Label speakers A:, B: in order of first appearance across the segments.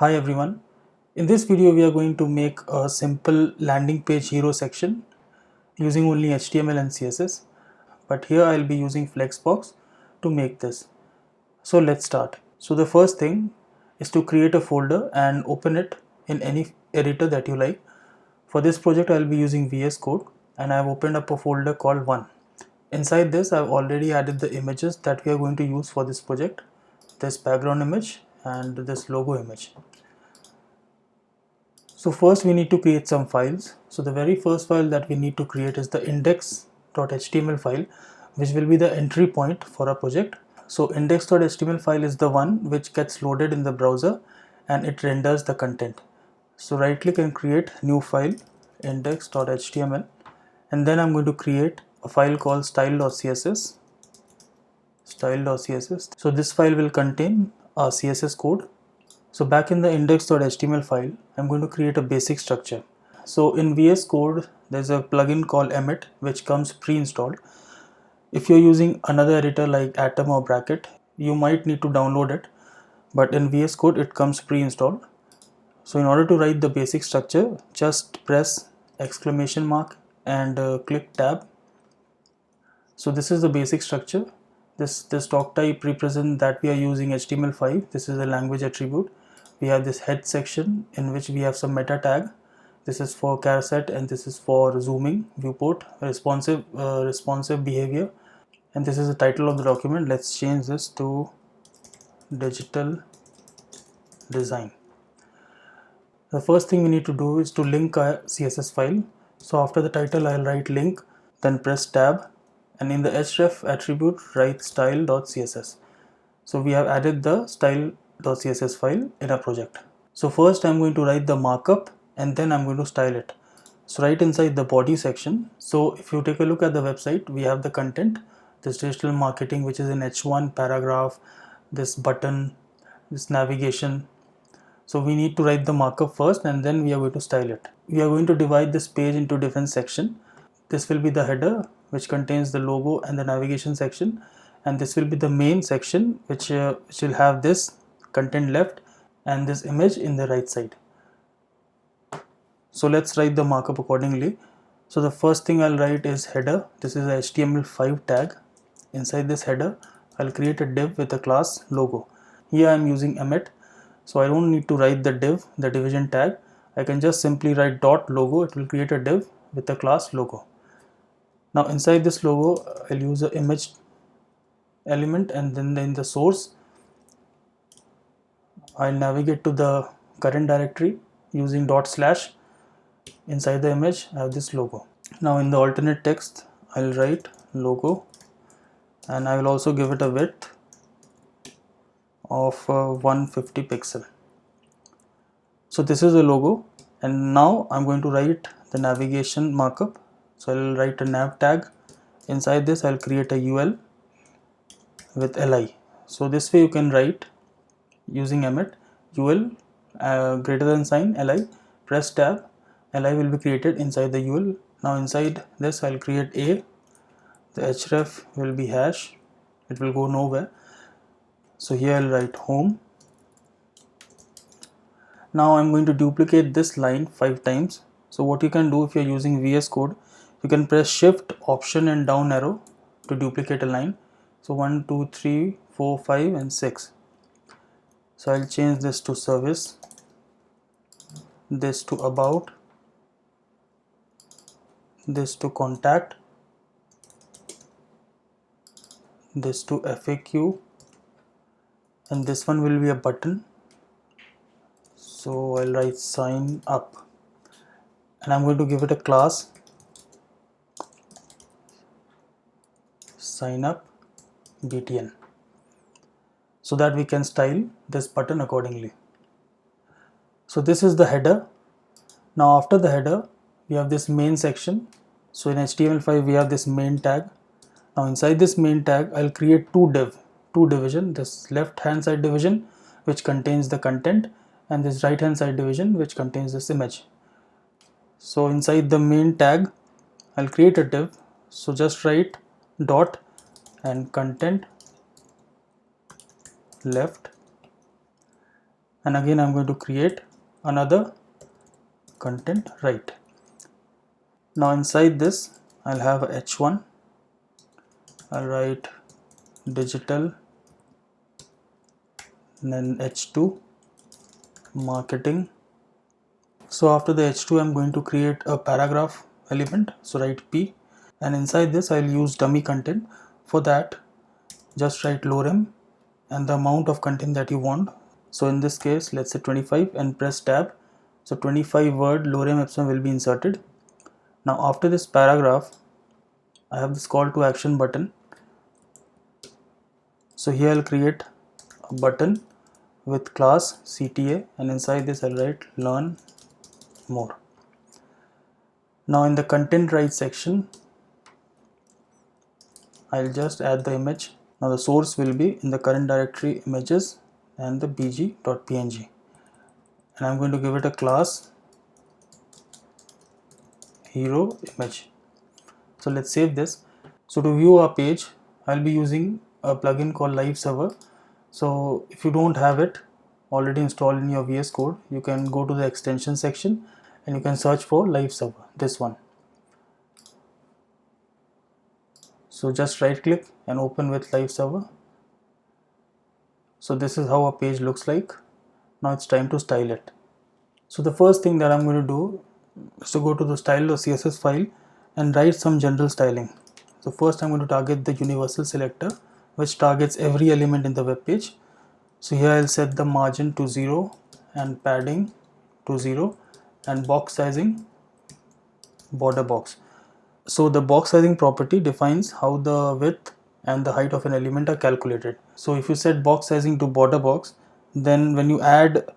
A: Hi everyone. In this video we are going to make a simple landing page hero section using only HTML and CSS, but here I'll be using Flexbox to make this. So let's start. So the first thing is to create a folder and open it in any editor that you like. For this project I'll be using VS Code and I've opened up a folder called 1. Inside this I've already added the images that we are going to use for this project, this background image and this logo image. So first we need to create some files. So the very first file that we need to create is the index.html file, which will be the entry point for our project. So index.html file is the one which gets loaded in the browser and it renders the content. So right click and create new file, index.html, and then I'm going to create a file called style.css. So this file will contain a CSS code. So back in the index.html file, I'm going to create a basic structure. So in VS Code, there's a plugin called Emmet which comes pre-installed. If you're using another editor like Atom or Bracket, you might need to download it, but in VS Code it comes pre-installed. So in order to write the basic structure, just press exclamation mark and click tab. So this is the basic structure. This doc type represents that we are using HTML5. This is a language attribute. We have this head section in which we have some meta tag. This is for charset and this is for zooming, viewport, responsive behavior, and this is the title of the document. Let's change this to digital design. The first thing we need to do is to link a CSS file. So after the title I'll write link, then press tab, and in the href attribute write style.css. So we have added the style.css file in our project. So first I'm going to write the markup and then I'm going to style it. So right inside the body section, so if you take a look at the website, we have the content, this digital marketing which is in H1, paragraph, this button, this navigation. So we need to write the markup first and then we are going to style it. We are going to divide this page into different sections. This will be the header which contains the logo and the navigation section, and this will be the main section which will have this content left and this image in the right side. So let's write the markup accordingly. So the first thing I'll write is header. This is a HTML5 tag. Inside this header I'll create a div with a class logo. Here I'm using Emmet, so I don't need to write the div, the division tag. I can just simply write dot logo. It will create a div with the class logo. Now inside this logo I'll use an image element, and then in the source I'll navigate to the current directory using dot slash. Inside the image I have this logo. Now in the alternate text I'll write logo, and I will also give it a width of 150 pixel. So this is the logo, and now I'm going to write the navigation markup. So I'll write a nav tag. Inside this I'll create a UL with li. So this way you can write using Emmet UL greater than sign li, press tab, li will be created inside the UL. Now inside this I'll create a, the href will be hash, it will go nowhere. So here I'll write home. Now I'm going to duplicate this line 5 times. So what you can do if you're using VS Code, you can press shift option and down arrow to duplicate a line. So 1 2 3 4 5 and 6. So I'll change this to service, this to about, this to contact, this to FAQ, and this one will be a button. So I'll write sign up, and I'm going to give it a class sign up btn, so that we can style this button accordingly. So this is the header. Now after the header we have this main section. So in HTML5 we have this main tag. Now inside this main tag I'll create two division, this left hand side division which contains the content, and this right hand side division which contains this image. So inside the main tag I'll create a div. So just write dot and content left, and again I'm going to create another content right. Now inside this I'll have a h1, I'll write digital, then h2 marketing. So after the h2 I'm going to create a paragraph element, so write p, and inside this I'll use dummy content. For that just write lorem and the amount of content that you want. So in this case let's say 25 and press tab. So 25 word lorem ipsum will be inserted. Now after this paragraph I have this call to action button. So here I'll create a button with class CTA, and inside this I'll write learn more. Now in the content write section I'll just add the image. Now the source will be in the current directory images and the bg.png, and I'm going to give it a class hero image. So let's save this. So to view our page I'll be using a plugin called Live Server. So if you don't have it already installed in your VS Code, you can go to the extension section and you can search for Live Server, this one. So just right click and open with Live Server. So this is how a page looks like. Now it's time to style it. So the first thing that I'm going to do is to go to the style.css file and write some general styling. So first I'm going to target the universal selector, which targets every element in the web page. So here I'll set the margin to 0 and padding to 0 and box sizing border box. So the box sizing property defines how the width and the height of an element are calculated. So if you set box sizing to border box, then when you add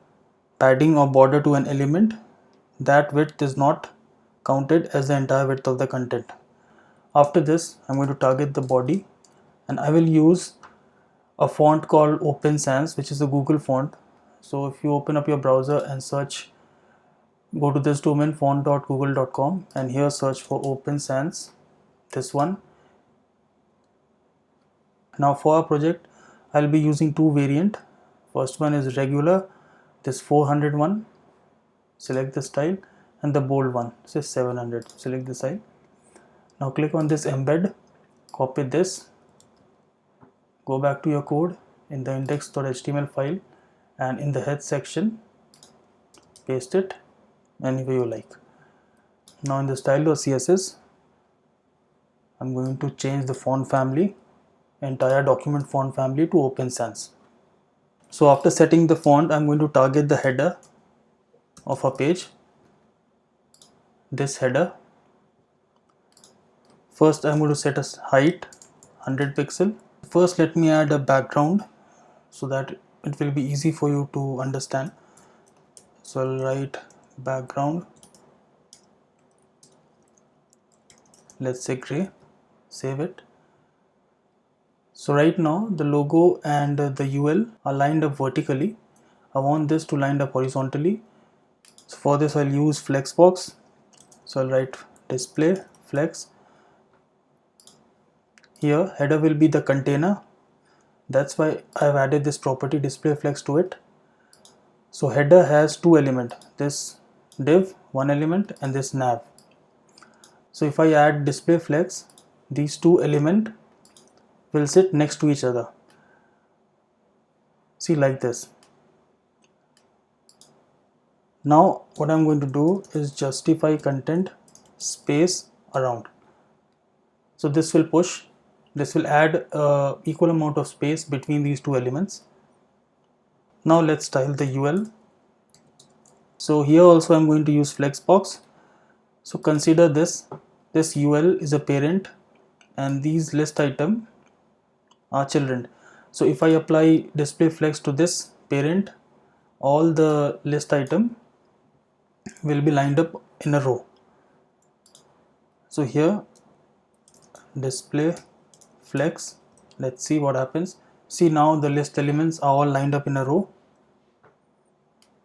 A: padding or border to an element, that width is not counted as the entire width of the content. After this I'm going to target the body, and I will use a font called Open Sans, which is a Google font. So if you open up your browser and search, go to this domain font.google.com and here search for Open Sans, this one. Now for our project I'll be using two variant. First one is regular, this 401, select the style, and the bold one says 700, select the style. Now click on this embed, copy this, go back to your code in the index.html file and in the head section paste it anywhere you like. Now in the style.css I'm going to change the font family, entire document font family, to Open Sans. So after setting the font I'm going to target the header of a page, this header. First I'm going to set a height 100 pixel. First let me add a background so that it will be easy for you to understand. So I'll write background, let's say gray, save it. So right now the logo and the UL are lined up vertically. I want this to line up horizontally. So for this I'll use flexbox. So I'll write display flex. Here header will be the container. That's why I've added this property display flex to it. So header has two elements, this div one element and this nav. So if I add display flex, these two elements will sit next to each other. See, like this. Now what I'm going to do is justify content space around. So this will push, this will add equal amount of space between these two elements. Now let's style the UL. So here also I'm going to use flexbox. So consider this UL is a parent and these list item are children. So if I apply display flex to this parent, all the list item will be lined up in a row. So here display flex, let's see what happens. See, now the list elements are all lined up in a row.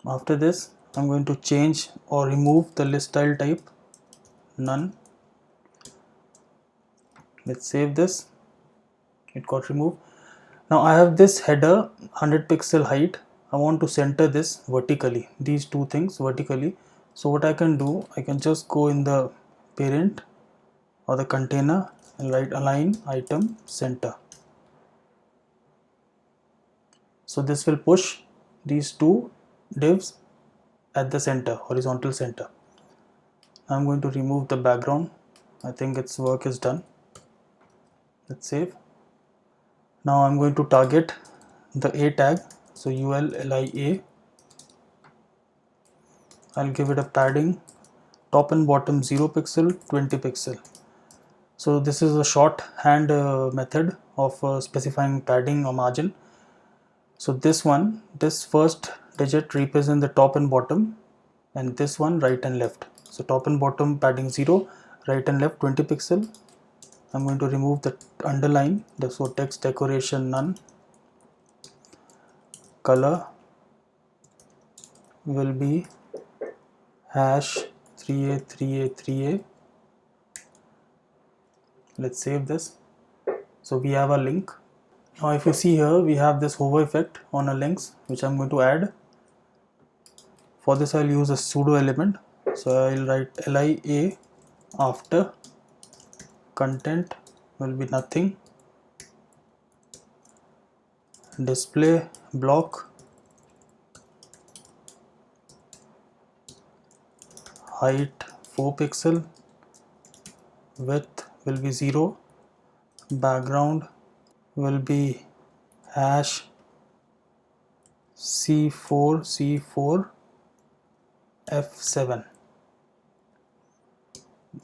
A: After this I'm going to change or remove the list style type, none. Let's save this, it got removed. Now I have this header 100 pixel height. I want to center this vertically, these two things vertically. So what I can do, I can just go in the parent or the container and write align item center. So this will push these two divs at the center, horizontal center. I'm going to remove the background. I think its work is done. Let's save. Now I'm going to target the A tag. So ULLIA. I'll give it a padding top and bottom 0 pixel, 20 pixel. So this is a shorthand method of specifying padding or margin. So this first digit represents the top and bottom, and this one right and left. So top and bottom padding 0, right and left 20 pixel. I'm going to remove the underline, so text decoration none. Color will be hash 3A 3A 3A. Let's save this. So we have a link. Now if you see here, we have this hover effect on our links, which I'm going to add. For this I'll use a pseudo element. So I'll write LIA after content will be nothing, display block height 4 pixel, width will be 0, background will be hash C4 C4 F7,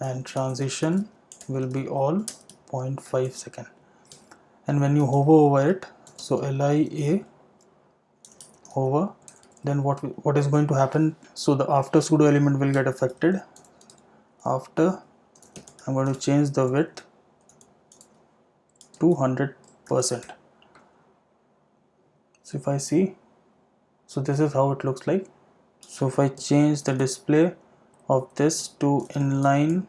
A: and transition will be all 0.5 second. And when you hover over it, so LIA hover, then what is going to happen? So the after pseudo element will get affected. After, I'm going to change the width to 100%. So if I see, so this is how it looks like. So if I change the display of this to inline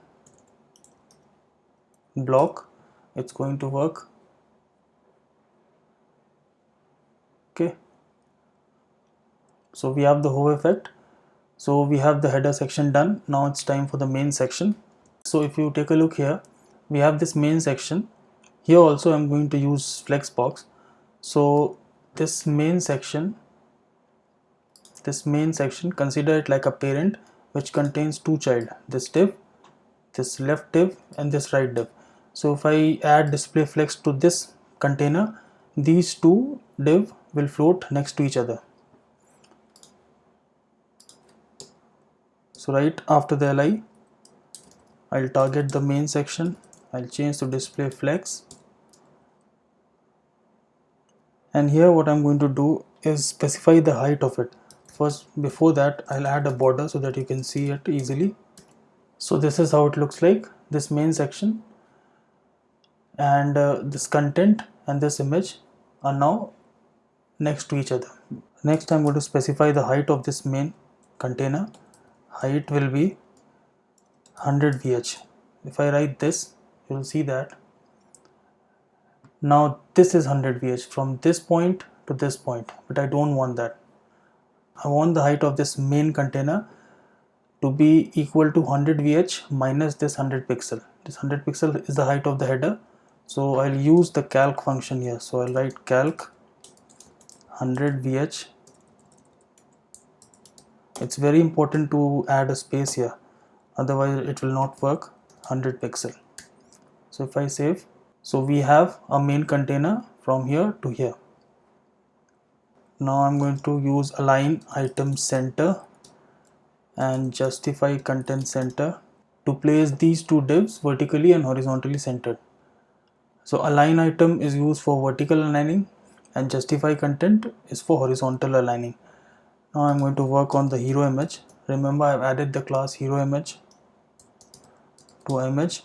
A: block, it's going to work. Okay, so we have the hover effect. So we have the header section done. Now it's time for the main section. So if you take a look here, we have this main section. Here also I'm going to use flexbox. So this main section, consider it like a parent which contains two child, this div, this left div and this right div. So if I add display flex to this container, these two div will float next to each other. So right after the li, I'll target the main section, I'll change to display flex, and here what I'm going to do is specify the height of it. First, before that, I'll add a border so that you can see it easily. So this is how it looks like, this main section, and this content and this image are now next to each other. Next, I'm going to specify the height of this main container. Height will be 100 VH. If I write this, you'll see that now this is 100 VH from this point to this point, but I don't want that. I want the height of this main container to be equal to 100 VH minus this 100 pixel. This 100 pixel is the height of the header. So I'll use the calc function here. So I'll write calc 100 VH. It's very important to add a space here, otherwise it will not work. 100 pixel. So if I save, so we have a main container from here to here. Now I'm going to use align item center and justify content center to place these two divs vertically and horizontally centered. So align item is used for vertical aligning and justify content is for horizontal aligning. Now I'm going to work on the hero image. Remember, I've added the class hero image to image,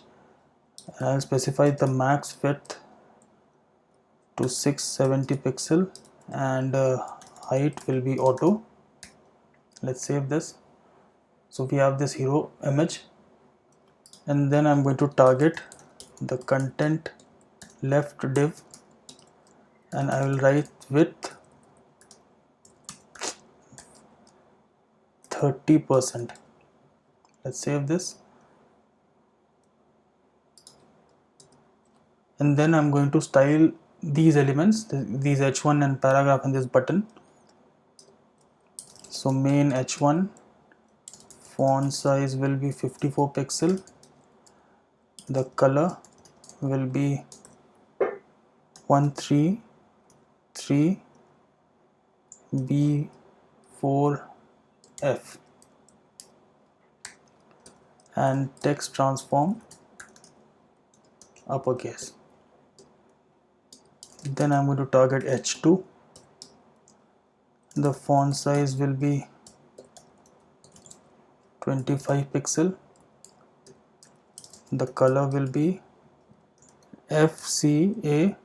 A: and I'll specify the max width to 670 pixel and height will be auto. Let's save this. So we have this hero image, and then I'm going to target the content left div, and I will write width 30%. Let's save this. And then I'm going to style these elements, these h1 and paragraph and this button. So main h1 font size will be 54 pixel. The color will be 133 B4F, and text transform uppercase. Then I'm going to target h2. The font size will be 25 pixel. The color will be FCA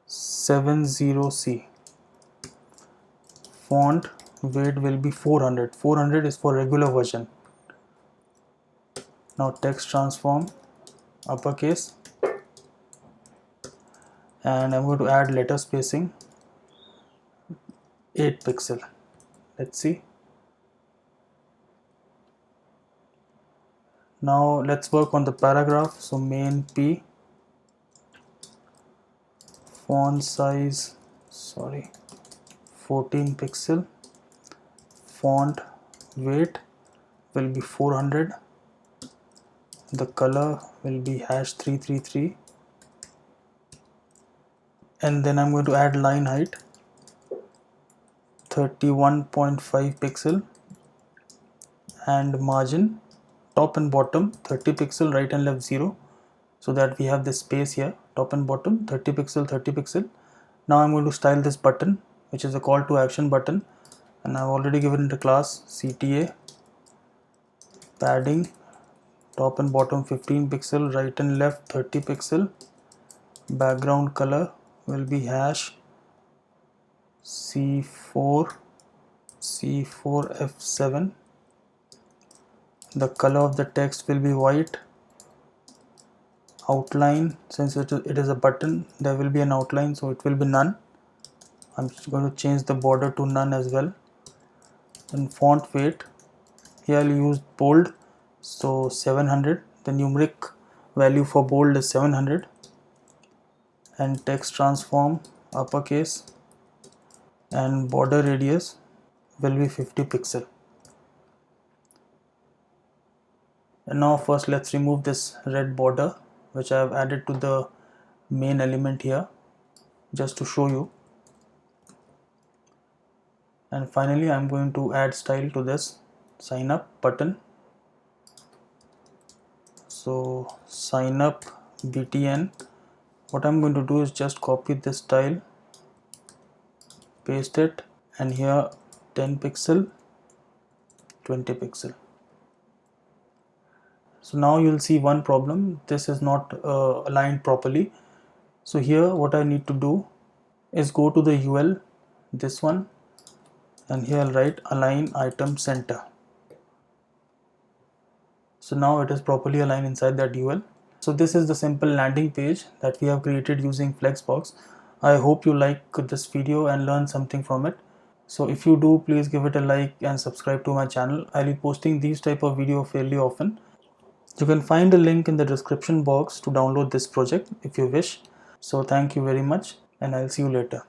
A: 70C. Font weight will be 400. 400 is for regular version. Now text transform uppercase, and I'm going to add letter spacing 8 pixel. Let's see. Now let's work on the paragraph. So main P, font size 14 pixel. Font weight will be 400. The color will be #333, and then I'm going to add line height 31.5 pixel, and margin top and bottom 30 pixel, right and left 0, so that we have this space here, top and bottom 30 pixel 30 pixel. Now I'm going to style this button, which is a call to action button, and I've already given it a class CTA. Padding top and bottom 15 pixel, right and left 30 pixel. Background color will be C4F7. The color of the text will be white. Outline, since it is a button, there will be an outline, so it will be none. I'm just going to change the border to none as well. And font weight, here I'll use bold, so 700. The numeric value for bold is 700. And text transform uppercase, and border radius will be 50 pixel. And now first let's remove this red border which I have added to the main element here, just to show you. And finally I'm going to add style to this sign up button. So sign up BTN. What I'm going to do is just copy this style, paste it, and here 10 pixel 20 pixel. So now you'll see one problem, this is not aligned properly. So here what I need to do is go to the UL, this one, and here I'll write align item center. So now it is properly aligned inside that UL. So this is the simple landing page that we have created using Flexbox. I hope you like this video and learn something from it. So if you do, please give it a like and subscribe to my channel. I'll be posting these type of video fairly often. You can find a link in the description box to download this project if you wish. So thank you very much, and I'll see you later.